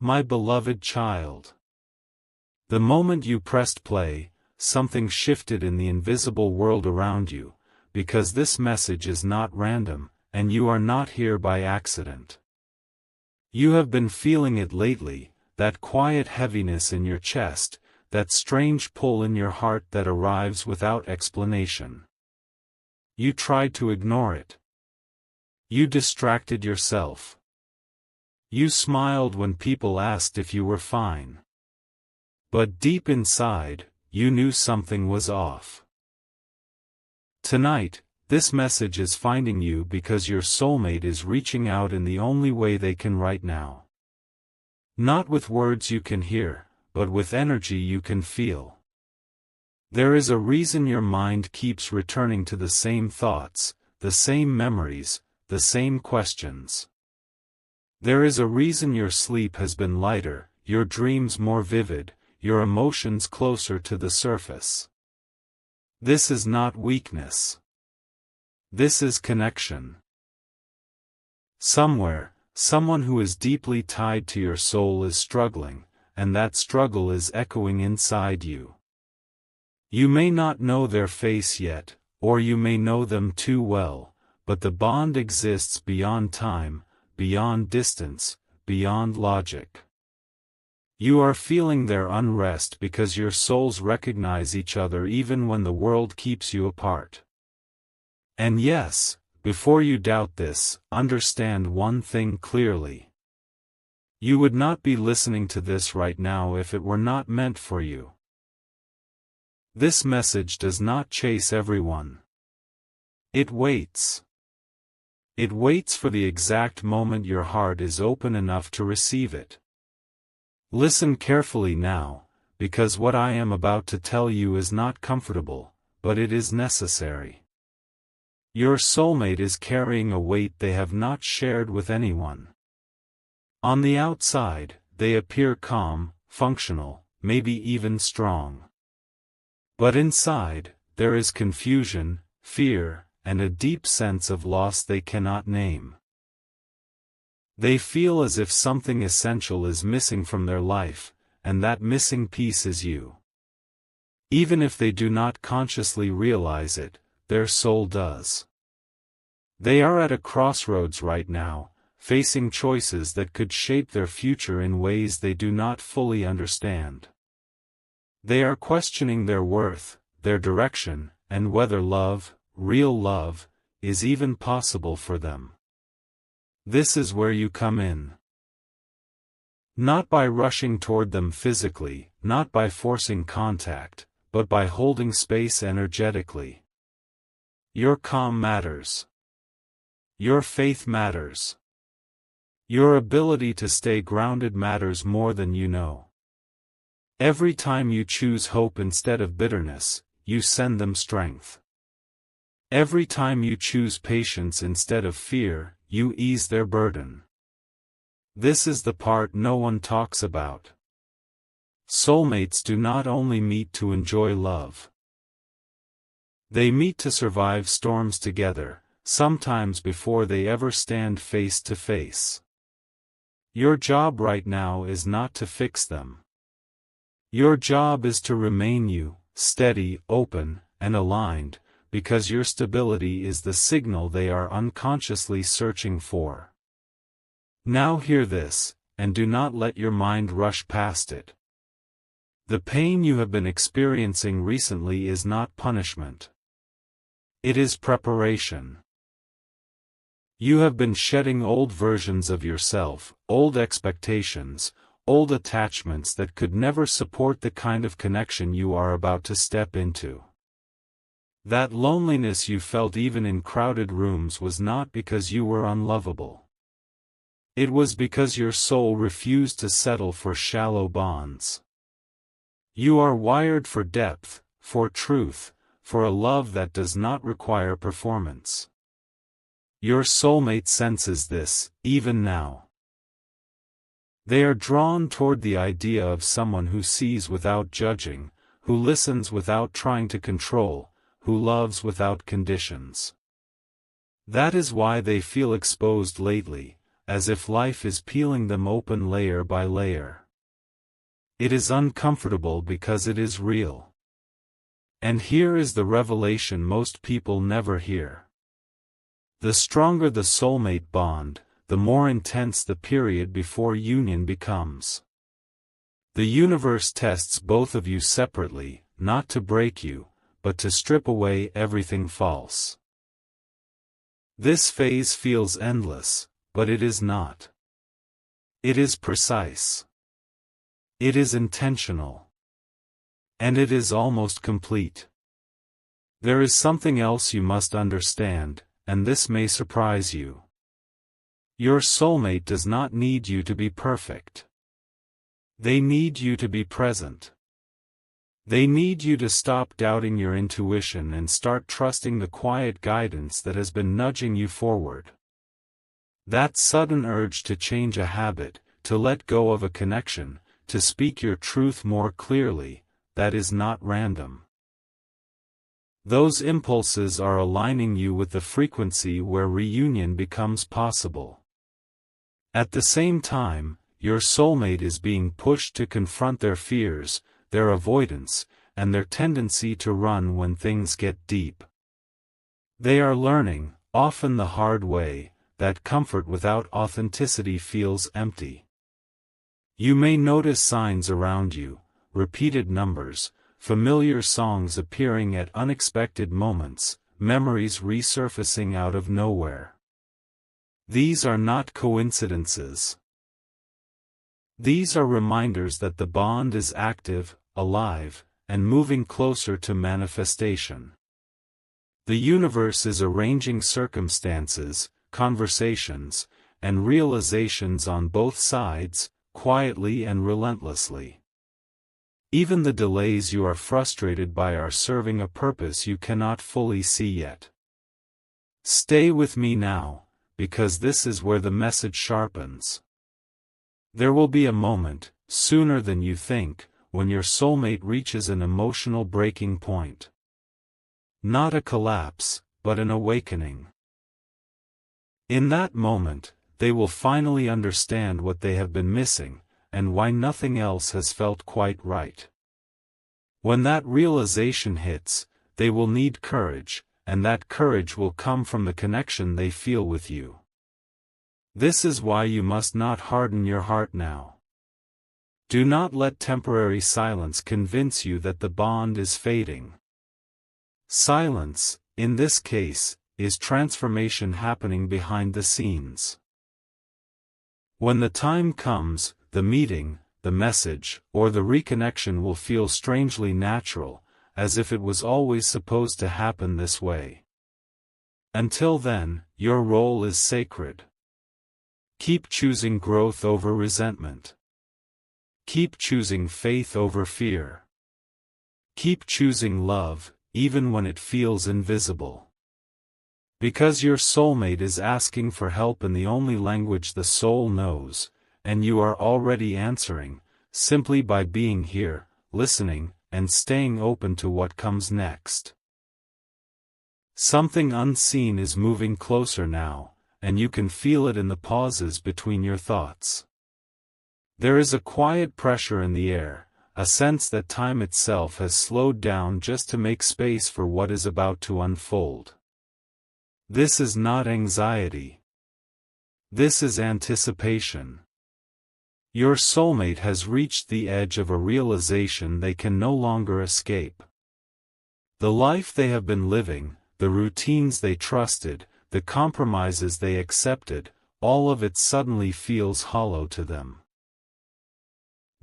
My beloved child. The moment you pressed play, something shifted in the invisible world around you, because this message is not random, and you are not here by accident. You have been feeling it lately, that quiet heaviness in your chest, that strange pull in your heart that arrives without explanation. You tried to ignore it. You distracted yourself. You smiled when people asked if you were fine. But deep inside, you knew something was off. Tonight, this message is finding you because your soulmate is reaching out in the only way they can right now. Not with words you can hear, but with energy you can feel. There is a reason your mind keeps returning to the same thoughts, the same memories, the same questions. There is a reason your sleep has been lighter, your dreams more vivid, your emotions closer to the surface. This is not weakness. This is connection. Somewhere, someone who is deeply tied to your soul is struggling, and that struggle is echoing inside you. You may not know their face yet, or you may know them too well, but the bond exists beyond time, beyond distance, beyond logic. You are feeling their unrest because your souls recognize each other even when the world keeps you apart. And yes, before you doubt this, understand one thing clearly. You would not be listening to this right now if it were not meant for you. This message does not chase everyone. It waits. It waits for the exact moment your heart is open enough to receive it. Listen carefully now, because what I am about to tell you is not comfortable, but it is necessary. Your soulmate is carrying a weight they have not shared with anyone. On the outside, they appear calm, functional, maybe even strong. But inside, there is confusion, fear, and a deep sense of loss they cannot name. They feel as if something essential is missing from their life, and that missing piece is you. Even if they do not consciously realize it, their soul does. They are at a crossroads right now, facing choices that could shape their future in ways they do not fully understand. They are questioning their worth, their direction, and whether love, real love, is even possible for them. This is where you come in. Not by rushing toward them physically, not by forcing contact, but by holding space energetically. Your calm matters. Your faith matters. Your ability to stay grounded matters more than you know. Every time you choose hope instead of bitterness, you send them strength. Every time you choose patience instead of fear, you ease their burden. This is the part no one talks about. Soulmates do not only meet to enjoy love. They meet to survive storms together, sometimes before they ever stand face to face. Your job right now is not to fix them. Your job is to remain you, steady, open, and aligned, because your stability is the signal they are unconsciously searching for. Now hear this, and do not let your mind rush past it. The pain you have been experiencing recently is not punishment. It is preparation. You have been shedding old versions of yourself, old expectations, old attachments that could never support the kind of connection you are about to step into. That loneliness you felt even in crowded rooms was not because you were unlovable. It was because your soul refused to settle for shallow bonds. You are wired for depth, for truth, for a love that does not require performance. Your soulmate senses this, even now. They are drawn toward the idea of someone who sees without judging, who listens without trying to control, who loves without conditions. That is why they feel exposed lately, as if life is peeling them open layer by layer. It is uncomfortable because it is real. And here is the revelation most people never hear. The stronger the soulmate bond, the more intense the period before union becomes. The universe tests both of you separately, not to break you, but to strip away everything false. This phase feels endless, but it is not. It is precise. It is intentional. And it is almost complete. There is something else you must understand, and this may surprise you. Your soulmate does not need you to be perfect. They need you to be present. They need you to stop doubting your intuition and start trusting the quiet guidance that has been nudging you forward. That sudden urge to change a habit, to let go of a connection, to speak your truth more clearly, that is not random. Those impulses are aligning you with the frequency where reunion becomes possible. At the same time, your soulmate is being pushed to confront their fears, their avoidance, and their tendency to run when things get deep. They are learning, often the hard way, that comfort without authenticity feels empty. You may notice signs around you, repeated numbers, familiar songs appearing at unexpected moments, memories resurfacing out of nowhere. These are not coincidences. These are reminders that the bond is active, alive, and moving closer to manifestation. The universe is arranging circumstances, conversations, and realizations on both sides, quietly and relentlessly. Even the delays you are frustrated by are serving a purpose you cannot fully see yet. Stay with me now, because this is where the message sharpens. There will be a moment, sooner than you think, when your soulmate reaches an emotional breaking point. Not a collapse, but an awakening. In that moment, they will finally understand what they have been missing, and why nothing else has felt quite right. When that realization hits, they will need courage, and that courage will come from the connection they feel with you. This is why you must not harden your heart now. Do not let temporary silence convince you that the bond is fading. Silence, in this case, is transformation happening behind the scenes. When the time comes, the meeting, the message, or the reconnection will feel strangely natural, as if it was always supposed to happen this way. Until then, your role is sacred. Keep choosing growth over resentment. Keep choosing faith over fear. Keep choosing love, even when it feels invisible. Because your soulmate is asking for help in the only language the soul knows, and you are already answering, simply by being here, listening, and staying open to what comes next. Something unseen is moving closer now, and you can feel it in the pauses between your thoughts. There is a quiet pressure in the air, a sense that time itself has slowed down just to make space for what is about to unfold. This is not anxiety. This is anticipation. Your soulmate has reached the edge of a realization they can no longer escape. The life they have been living, the routines they trusted, the compromises they accepted, all of it suddenly feels hollow to them.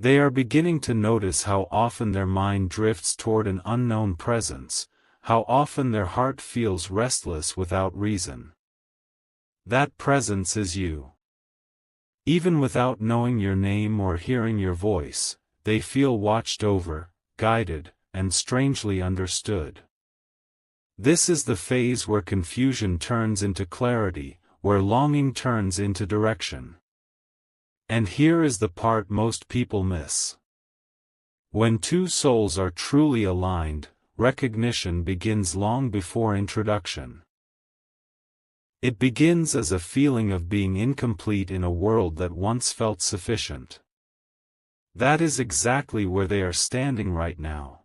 They are beginning to notice how often their mind drifts toward an unknown presence, how often their heart feels restless without reason. That presence is you. Even without knowing your name or hearing your voice, they feel watched over, guided, and strangely understood. This is the phase where confusion turns into clarity, where longing turns into direction. And here is the part most people miss. When two souls are truly aligned, recognition begins long before introduction. It begins as a feeling of being incomplete in a world that once felt sufficient. That is exactly where they are standing right now.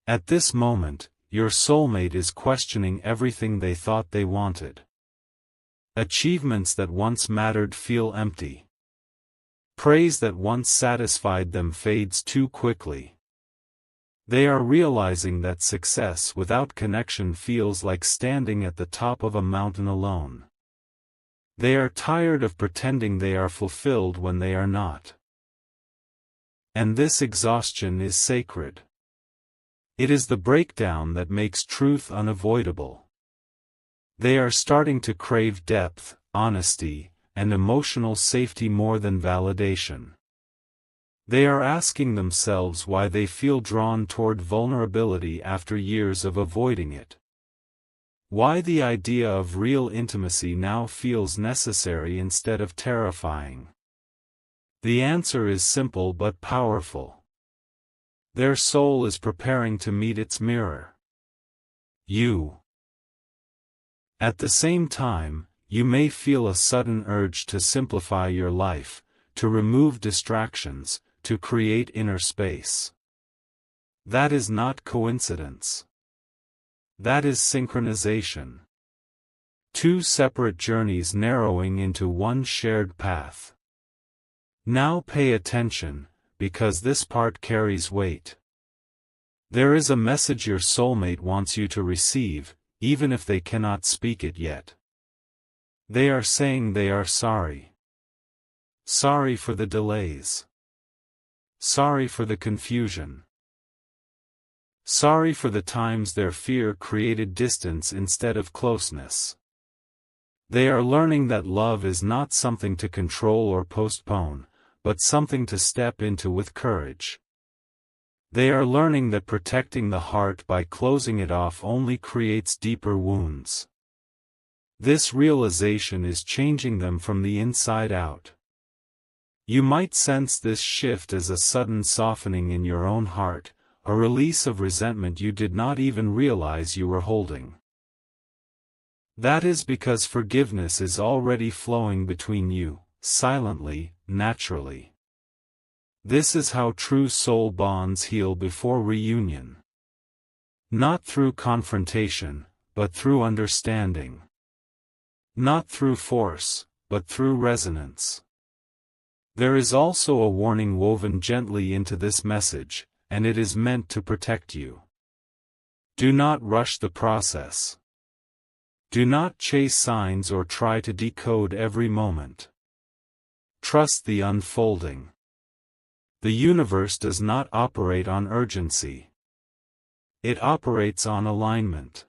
At this moment, your soulmate is questioning everything they thought they wanted. Achievements that once mattered feel empty. Praise that once satisfied them fades too quickly. They are realizing that success without connection feels like standing at the top of a mountain alone. They are tired of pretending they are fulfilled when they are not. And this exhaustion is sacred. It is the breakdown that makes truth unavoidable. They are starting to crave depth, honesty, and emotional safety more than validation. They are asking themselves why they feel drawn toward vulnerability after years of avoiding it. Why the idea of real intimacy now feels necessary instead of terrifying. The answer is simple but powerful. Their soul is preparing to meet its mirror. You. At the same time, you may feel a sudden urge to simplify your life, to remove distractions, to create inner space. That is not coincidence. That is synchronization. Two separate journeys narrowing into one shared path. Now pay attention, because this part carries weight. There is a message your soulmate wants you to receive, even if they cannot speak it yet. They are saying they are sorry. Sorry for the delays. Sorry for the confusion. Sorry for the times their fear created distance instead of closeness. They are learning that love is not something to control or postpone, but something to step into with courage. They are learning that protecting the heart by closing it off only creates deeper wounds. This realization is changing them from the inside out. You might sense this shift as a sudden softening in your own heart, a release of resentment you did not even realize you were holding. That is because forgiveness is already flowing between you, silently, naturally. This is how true soul bonds heal before reunion. Not through confrontation, but through understanding. Not through force, but through resonance. There is also a warning woven gently into this message, and it is meant to protect you. Do not rush the process. Do not chase signs or try to decode every moment. Trust the unfolding. The universe does not operate on urgency. It operates on alignment.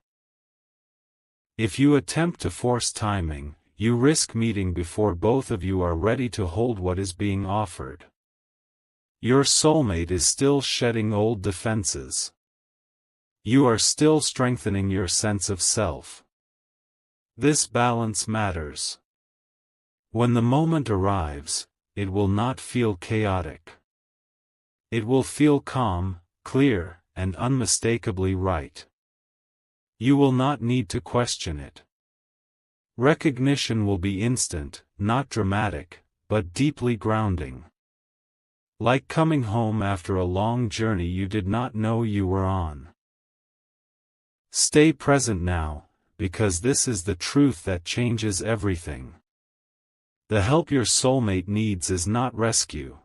If you attempt to force timing, you risk meeting before both of you are ready to hold what is being offered. Your soulmate is still shedding old defenses. You are still strengthening your sense of self. This balance matters. When the moment arrives, it will not feel chaotic. It will feel calm, clear, and unmistakably right. You will not need to question it. Recognition will be instant, not dramatic, but deeply grounding. Like coming home after a long journey you did not know you were on. Stay present now, because this is the truth that changes everything. The help your soulmate needs is not rescue.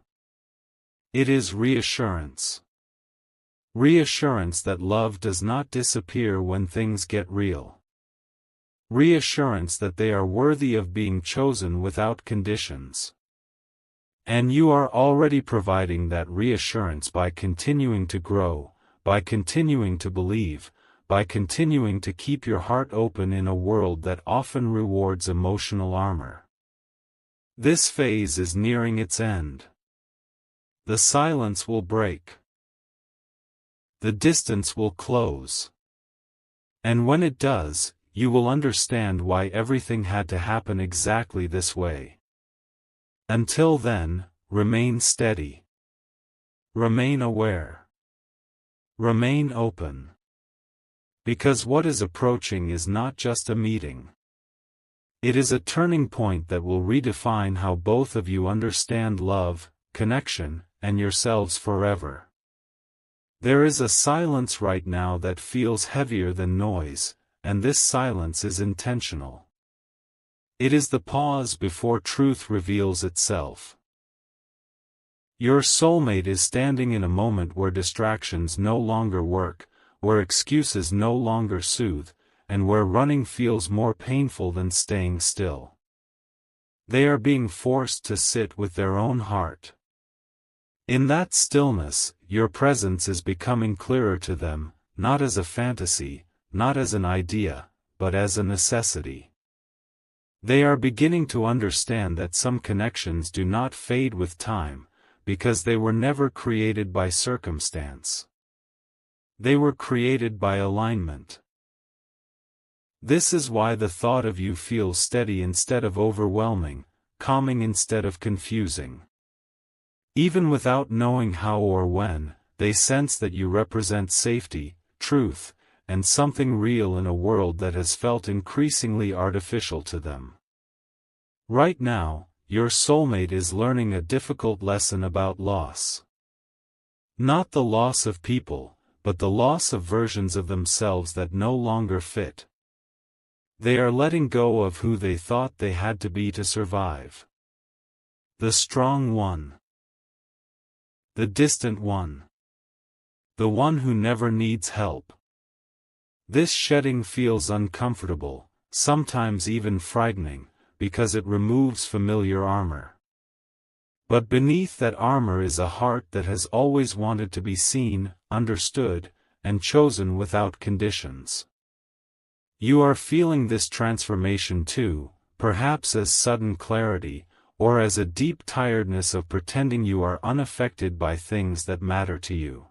It is reassurance. Reassurance that love does not disappear when things get real. Reassurance that they are worthy of being chosen without conditions. And you are already providing that reassurance by continuing to grow, by continuing to believe, by continuing to keep your heart open in a world that often rewards emotional armor. This phase is nearing its end. The silence will break. The distance will close. And when it does, you will understand why everything had to happen exactly this way. Until then, remain steady. Remain aware. Remain open. Because what is approaching is not just a meeting. It is a turning point that will redefine how both of you understand love, connection, and yourselves forever. There is a silence right now that feels heavier than noise, and this silence is intentional. It is the pause before truth reveals itself. Your soulmate is standing in a moment where distractions no longer work, where excuses no longer soothe, and where running feels more painful than staying still. They are being forced to sit with their own heart. In that stillness, your presence is becoming clearer to them, not as a fantasy, not as an idea, but as a necessity. They are beginning to understand that some connections do not fade with time, because they were never created by circumstance. They were created by alignment. This is why the thought of you feels steady instead of overwhelming, calming instead of confusing. Even without knowing how or when, they sense that you represent safety, truth, and something real in a world that has felt increasingly artificial to them. Right now, your soulmate is learning a difficult lesson about loss. Not the loss of people, but the loss of versions of themselves that no longer fit. They are letting go of who they thought they had to be to survive. The strong one. The distant one. The one who never needs help. This shedding feels uncomfortable, sometimes even frightening, because it removes familiar armor. But beneath that armor is a heart that has always wanted to be seen, understood, and chosen without conditions. You are feeling this transformation too, perhaps as sudden clarity, or as a deep tiredness of pretending you are unaffected by things that matter to you.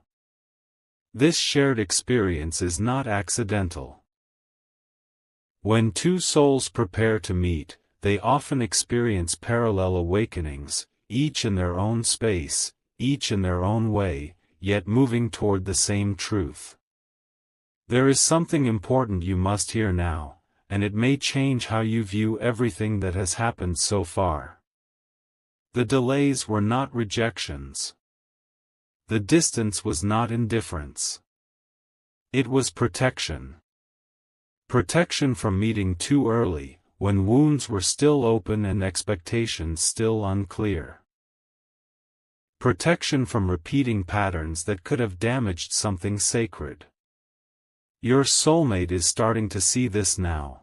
This shared experience is not accidental. When two souls prepare to meet, they often experience parallel awakenings, each in their own space, each in their own way, yet moving toward the same truth. There is something important you must hear now, and it may change how you view everything that has happened so far. The delays were not rejections. The distance was not indifference. It was protection. Protection from meeting too early, when wounds were still open and expectations still unclear. Protection from repeating patterns that could have damaged something sacred. Your soulmate is starting to see this now.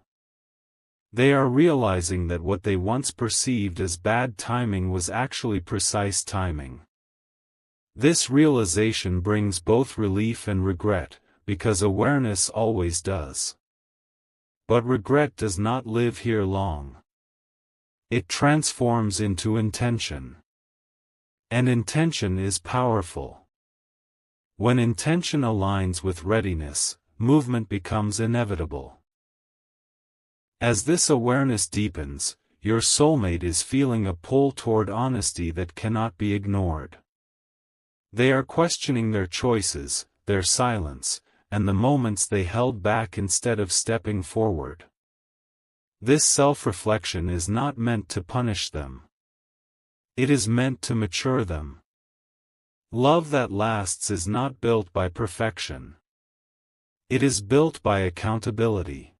They are realizing that what they once perceived as bad timing was actually precise timing. This realization brings both relief and regret, because awareness always does. But regret does not live here long. It transforms into intention. And intention is powerful. When intention aligns with readiness, movement becomes inevitable. As this awareness deepens, your soulmate is feeling a pull toward honesty that cannot be ignored. They are questioning their choices, their silence, and the moments they held back instead of stepping forward. This self-reflection is not meant to punish them. It is meant to mature them. Love that lasts is not built by perfection. It is built by accountability.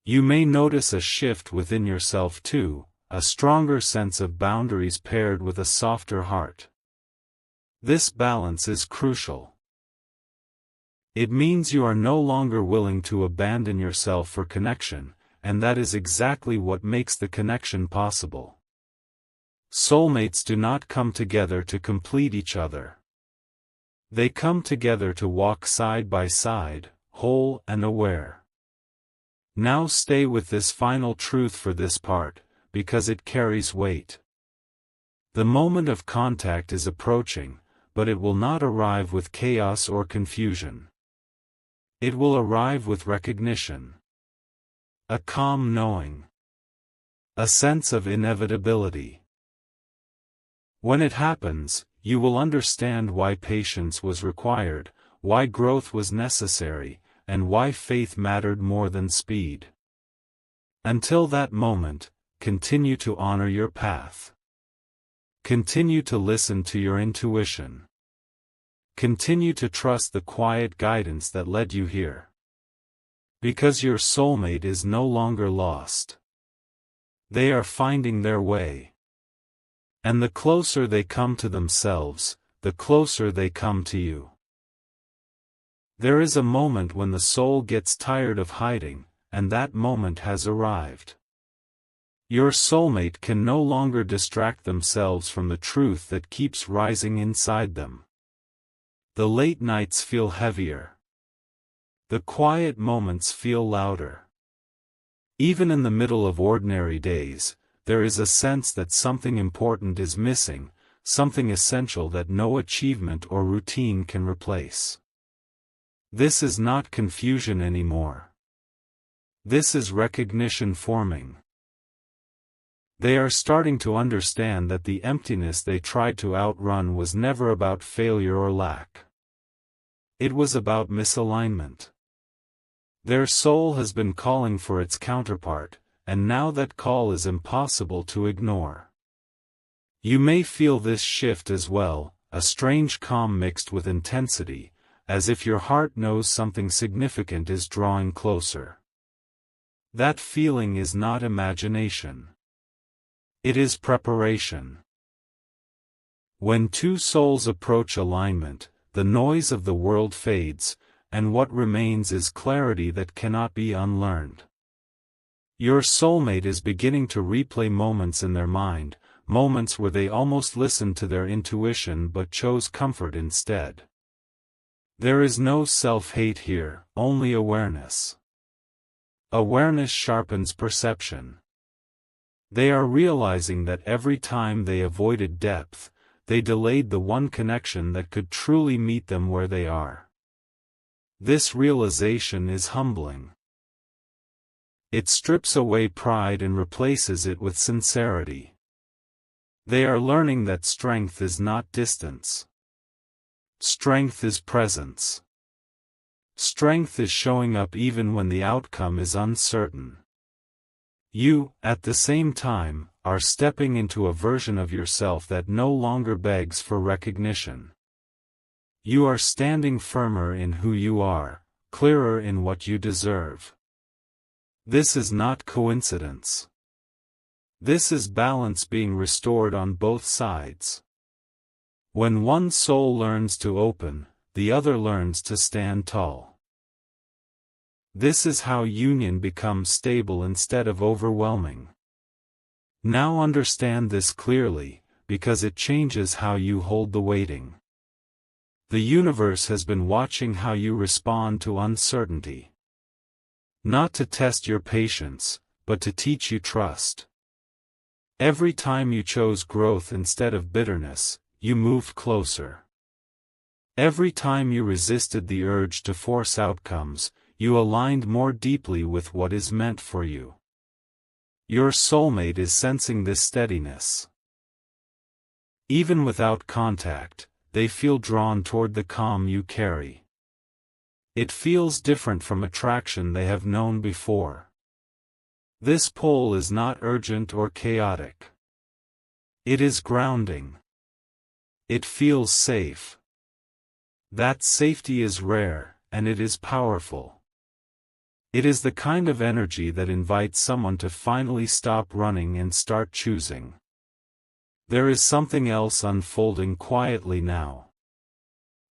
You may notice a shift within yourself too, a stronger sense of boundaries paired with a softer heart. This balance is crucial. It means you are no longer willing to abandon yourself for connection, and that is exactly what makes the connection possible. Soulmates do not come together to complete each other. They come together to walk side by side, whole and aware. Now stay with this final truth for this part, because it carries weight. The moment of contact is approaching, but it will not arrive with chaos or confusion. It will arrive with recognition. A calm knowing. A sense of inevitability. When it happens, you will understand why patience was required, why growth was necessary, and why faith mattered more than speed. Until that moment, continue to honor your path. Continue to listen to your intuition. Continue to trust the quiet guidance that led you here. Because your soulmate is no longer lost. They are finding their way. And the closer they come to themselves, the closer they come to you. There is a moment when the soul gets tired of hiding, and that moment has arrived. Your soulmate can no longer distract themselves from the truth that keeps rising inside them. The late nights feel heavier. The quiet moments feel louder. Even in the middle of ordinary days, there is a sense that something important is missing, something essential that no achievement or routine can replace. This is not confusion anymore. This is recognition forming. They are starting to understand that the emptiness they tried to outrun was never about failure or lack. It was about misalignment. Their soul has been calling for its counterpart, and now that call is impossible to ignore. You may feel this shift as well, a strange calm mixed with intensity, as if your heart knows something significant is drawing closer. That feeling is not imagination. It is preparation. When two souls approach alignment, the noise of the world fades, and what remains is clarity that cannot be unlearned. Your soulmate is beginning to replay moments in their mind, moments where they almost listened to their intuition but chose comfort instead. There is no self-hate here, only awareness. Awareness sharpens perception. They are realizing that every time they avoided depth, they delayed the one connection that could truly meet them where they are. This realization is humbling. It strips away pride and replaces it with sincerity. They are learning that strength is not distance. Strength is presence. Strength is showing up even when the outcome is uncertain. You, at the same time, are stepping into a version of yourself that no longer begs for recognition. You are standing firmer in who you are, clearer in what you deserve. This is not coincidence. This is balance being restored on both sides. When one soul learns to open, the other learns to stand tall. This is how union becomes stable instead of overwhelming. Now understand this clearly, because it changes how you hold the waiting. The universe has been watching how you respond to uncertainty. Not to test your patience, but to teach you trust. Every time you chose growth instead of bitterness, you moved closer. Every time you resisted the urge to force outcomes, you aligned more deeply with what is meant for you. Your soulmate is sensing this steadiness. Even without contact, they feel drawn toward the calm you carry. It feels different from attraction they have known before. This pull is not urgent or chaotic. It is grounding. It feels safe. That safety is rare, and it is powerful. It is the kind of energy that invites someone to finally stop running and start choosing. There is something else unfolding quietly now.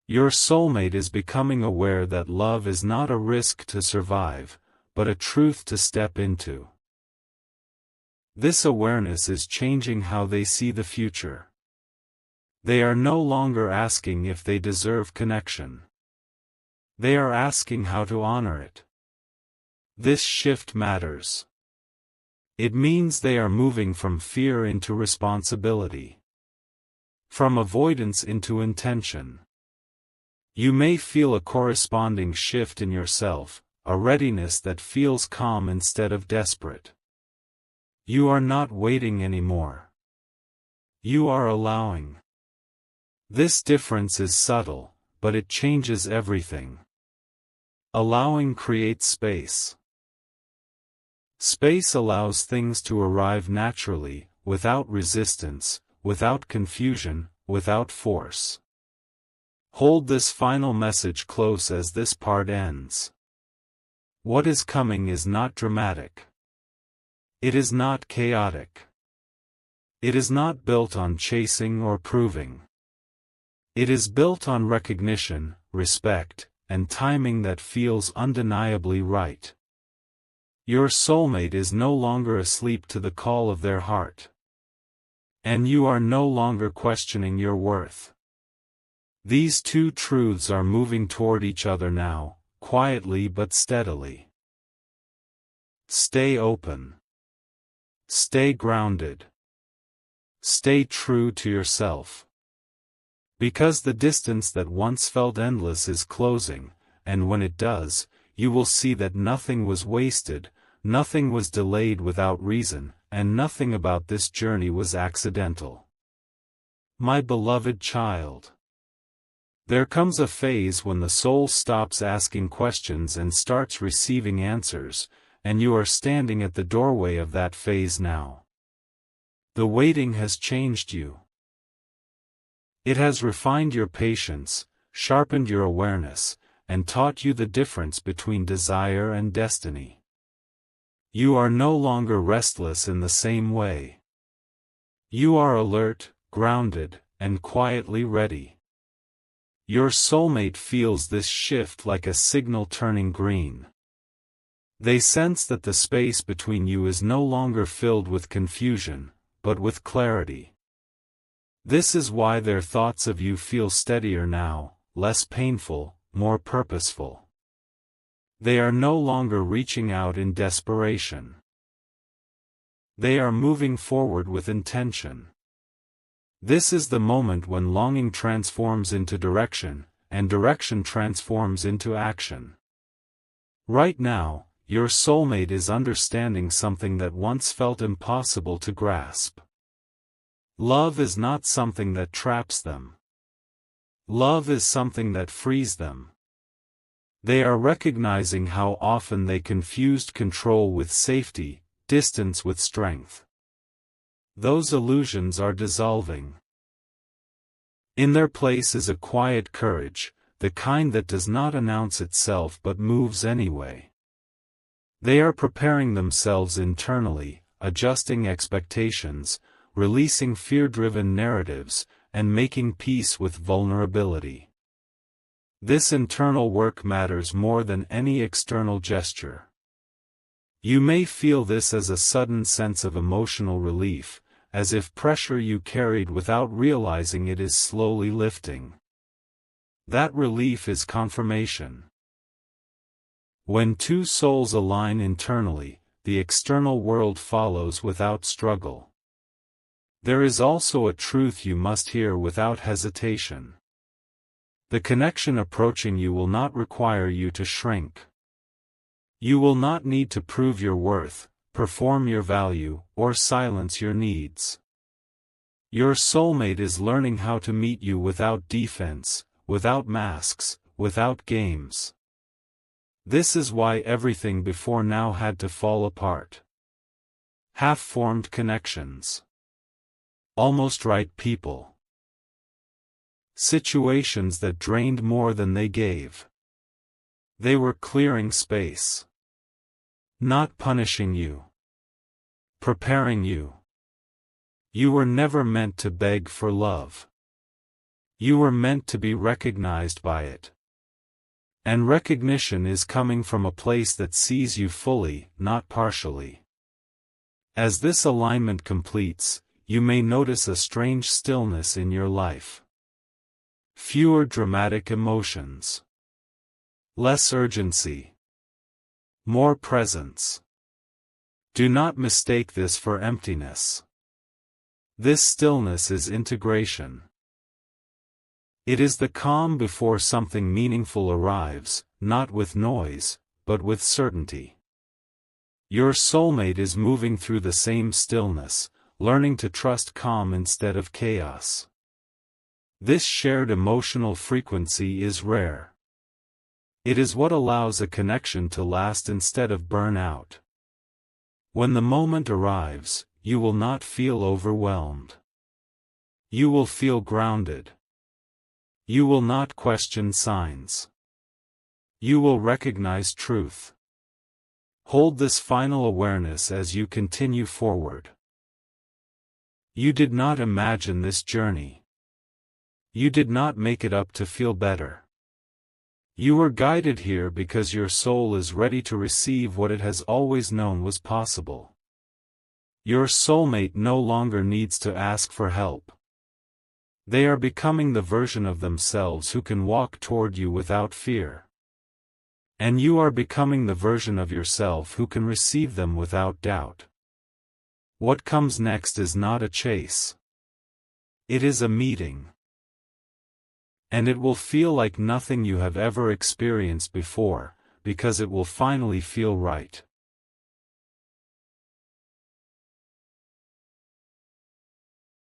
Your soulmate is becoming aware that love is not a risk to survive, but a truth to step into. This awareness is changing how they see the future. They are no longer asking if they deserve connection. They are asking how to honor it. This shift matters. It means they are moving from fear into responsibility. From avoidance into intention. You may feel a corresponding shift in yourself, a readiness that feels calm instead of desperate. You are not waiting anymore. You are allowing. This difference is subtle, but it changes everything. Allowing creates space. Space allows things to arrive naturally, without resistance, without confusion, without force. Hold this final message close as this part ends. What is coming is not dramatic. It is not chaotic. It is not built on chasing or proving. It is built on recognition, respect, and timing that feels undeniably right. Your soulmate is no longer asleep to the call of their heart. And you are no longer questioning your worth. These two truths are moving toward each other now, quietly but steadily. Stay open. Stay grounded. Stay true to yourself. Because the distance that once felt endless is closing, and when it does, you will see that nothing was wasted, nothing was delayed without reason, and nothing about this journey was accidental. My beloved child. There comes a phase when the soul stops asking questions and starts receiving answers, and you are standing at the doorway of that phase now. The waiting has changed you. It has refined your patience, sharpened your awareness, and taught you the difference between desire and destiny. You are no longer restless in the same way. You are alert, grounded, and quietly ready. Your soulmate feels this shift like a signal turning green. They sense that the space between you is no longer filled with confusion, but with clarity. This is why their thoughts of you feel steadier now, less painful, more purposeful. They are no longer reaching out in desperation. They are moving forward with intention. This is the moment when longing transforms into direction, and direction transforms into action. Right now, your soulmate is understanding something that once felt impossible to grasp. Love is not something that traps them. Love is something that frees them. They are recognizing how often they confused control with safety, distance with strength. Those illusions are dissolving. In their place is a quiet courage, the kind that does not announce itself but moves anyway. They are preparing themselves internally, adjusting expectations, releasing fear-driven narratives, and making peace with vulnerability. This internal work matters more than any external gesture. You may feel this as a sudden sense of emotional relief, as if pressure you carried without realizing it is slowly lifting. That relief is confirmation. When two souls align internally, the external world follows without struggle. There is also a truth you must hear without hesitation. The connection approaching you will not require you to shrink. You will not need to prove your worth, perform your value, or silence your needs. Your soulmate is learning how to meet you without defense, without masks, without games. This is why everything before now had to fall apart. Half-formed connections. Almost right people. Situations that drained more than they gave. They were clearing space. Not punishing you. Preparing you. You were never meant to beg for love. You were meant to be recognized by it. And recognition is coming from a place that sees you fully, not partially. As this alignment completes, you may notice a strange stillness in your life. Fewer dramatic emotions. Less urgency. More presence. Do not mistake this for emptiness. This stillness is integration. It is the calm before something meaningful arrives, not with noise, but with certainty. Your soulmate is moving through the same stillness, learning to trust calm instead of chaos. This shared emotional frequency is rare. It is what allows a connection to last instead of burn out. When the moment arrives, you will not feel overwhelmed. You will feel grounded. You will not question signs. You will recognize truth. Hold this final awareness as you continue forward. You did not imagine this journey. You did not make it up to feel better. You were guided here because your soul is ready to receive what it has always known was possible. Your soulmate no longer needs to ask for help. They are becoming the version of themselves who can walk toward you without fear. And you are becoming the version of yourself who can receive them without doubt. What comes next is not a chase. It is a meeting. And it will feel like nothing you have ever experienced before, because it will finally feel right.